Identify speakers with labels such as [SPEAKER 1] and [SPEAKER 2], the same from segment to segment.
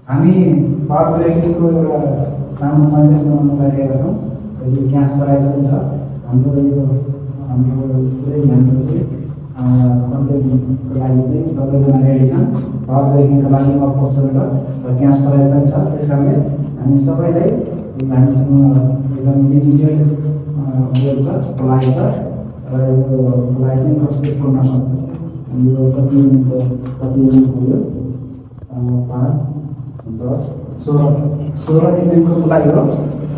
[SPEAKER 1] हामी पावर ब्रेकिङको एउटा सानो कन्टेन्ट बनाउन लागिरहेका छौँ। यो ग्यास पराइजन छ हाम्रो पुरै हाम्रो चाहिँ कन्टेन्टको लागि चाहिँ सबैजना रेडी छन्। पावर ब्रेकिङको लागि अपर्चुनिटी र ग्यास पराइजन छ। त्यस कारणले हामी सबैलाई हामीसँग एकदम लिमिटेड उयो छ, खुलाइ छ र यो खुलाइ चाहिँ कसले खोल्न सक्छ। यो कति युनिट भयो 5 10 16 युनिटको खुलाइ हो।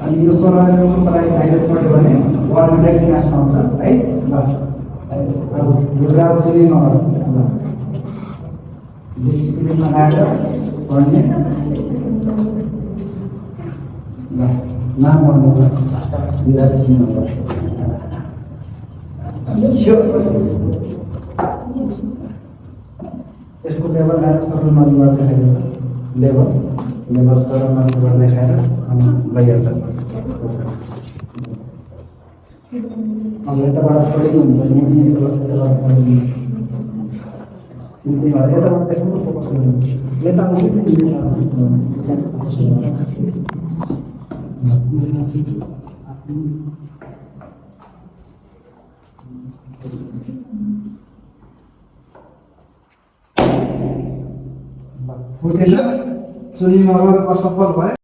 [SPEAKER 1] अनि यो 16 युनिटको खुलाइ हाइलाइट गर्यो भने वर्ल्ड ग्यास पाउँछ है। ल गुजरात सुनिमा डिसिप्लिनमा आएर पढ्ने ल नाम भन्नु विराट सिंह यसको लेभल आएर सरल नदीबाट देखाइदियो। लेभल सरल नदीबाट देखाएर लैहाल्छ। अब यताबाट पढेको हुन्छ नि यताबाट देख्नु फोकस गर्नु। यता फुटेन चुलीमा असफल भयो।